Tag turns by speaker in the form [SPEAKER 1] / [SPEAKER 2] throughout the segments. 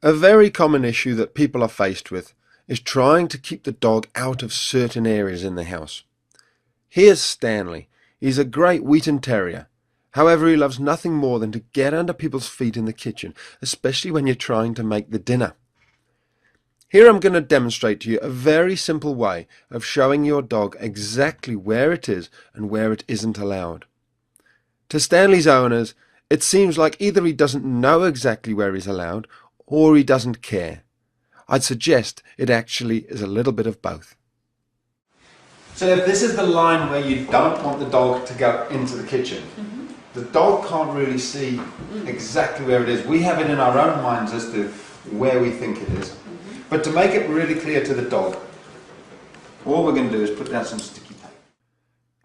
[SPEAKER 1] A very common issue that people are faced with is trying to keep the dog out of certain areas in the house. Here's Stanley. He's a great Wheaten Terrier. However, he loves nothing more than to get under people's feet in the kitchen, especially when you're trying to make the dinner. Here I'm going to demonstrate to you a very simple way of showing your dog exactly where it is and where it isn't allowed. To Stanley's owners, it seems like either he doesn't know exactly where he's allowed or he doesn't care. I'd suggest it actually is a little bit of both. So if this is the line where you don't want the dog to go into the kitchen, the dog can't really see exactly where it is. We have it in our own minds as to where we think it is. But to make it really clear to the dog, all we're going to do is put down some sticky tape.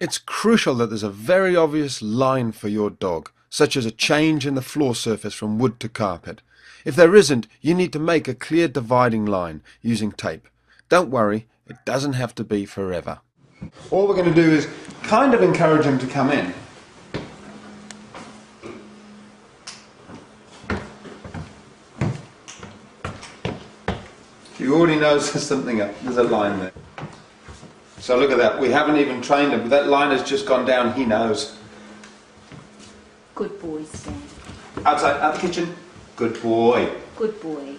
[SPEAKER 1] It's crucial that there's a very obvious line for your dog, such as a change in the floor surface from wood to carpet. If there isn't, you need to make a clear dividing line using tape. Don't worry, it doesn't have to be forever. All we're going to do is kind of encourage him to come in. He already knows there's something up. There's a line there. So look at that. We haven't even trained him. That line has just gone down. He knows.
[SPEAKER 2] Good boy, Stan.
[SPEAKER 1] Outside, out the kitchen. Good boy.
[SPEAKER 2] Good boy.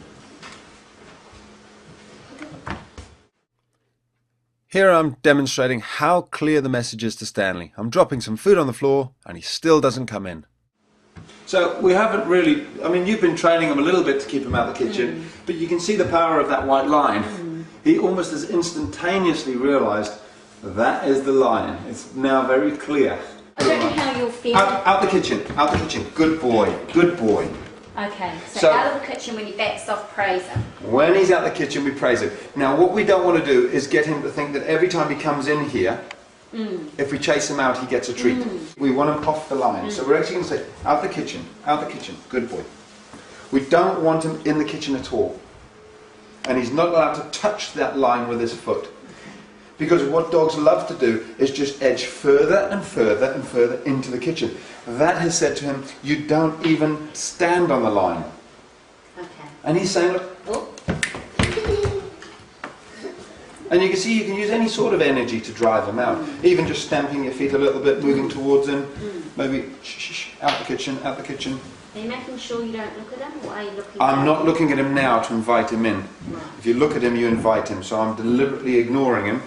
[SPEAKER 1] Here I'm demonstrating how clear the message is to Stanley. I'm dropping some food on the floor and he still doesn't come in. So we haven't really, you've been training him a little bit to keep him out of the kitchen, but you can see the power of that white line. He almost has instantaneously realised that is the line. It's now very clear.
[SPEAKER 2] I don't know how you'll feel.
[SPEAKER 1] Out the kitchen, out the kitchen. Good boy, good boy.
[SPEAKER 2] Okay, so out of the kitchen when he backs off, praise him. When
[SPEAKER 1] he's out the kitchen, we praise him. Now what we don't want to do is get him to think that every time he comes in here, if we chase him out, he gets a treat. We want him off the line. So we're actually going to say, out the kitchen, good boy. We don't want him in the kitchen at all. And he's not allowed to touch that line with his foot. Because what dogs love to do is just edge further and further and further into the kitchen. That has said to him, you don't even stand on the line.
[SPEAKER 2] Okay.
[SPEAKER 1] And he's saying, look,
[SPEAKER 2] oh.
[SPEAKER 1] And you can see you can use any sort of energy to drive him out. Even just stamping your feet a little bit, moving towards him. Maybe, out the kitchen, out the kitchen.
[SPEAKER 2] Are you making sure you don't look at him, or are you looking
[SPEAKER 1] I'm not looking at him now to invite him in.
[SPEAKER 2] Right.
[SPEAKER 1] If you look at him, you invite him. So I'm deliberately ignoring him.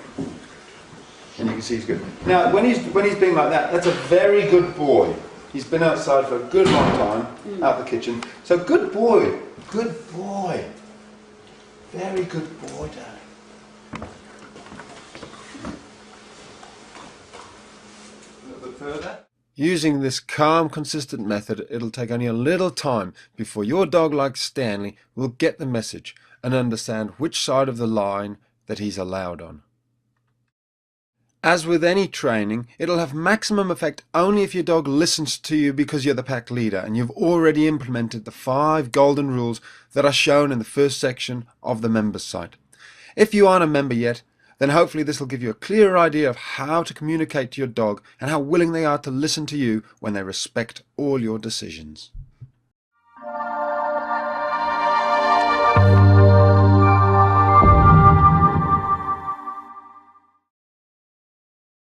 [SPEAKER 1] And you can see he's good. Now, when he's being like that, that's a very good boy. He's been outside for a good long time, out the kitchen. So good boy, good boy. Very good boy, darling. A little bit further. Using this calm, consistent method, it'll take only a little time before your dog, like Stanley, will get the message and understand which side of the line that he's allowed on. As with any training, it'll have maximum effect only if your dog listens to you because you're the pack leader and you've already implemented the 5 golden rules that are shown in the first section of the members site. If you aren't a member yet, then hopefully this will give you a clearer idea of how to communicate to your dog and how willing they are to listen to you when they respect all your decisions.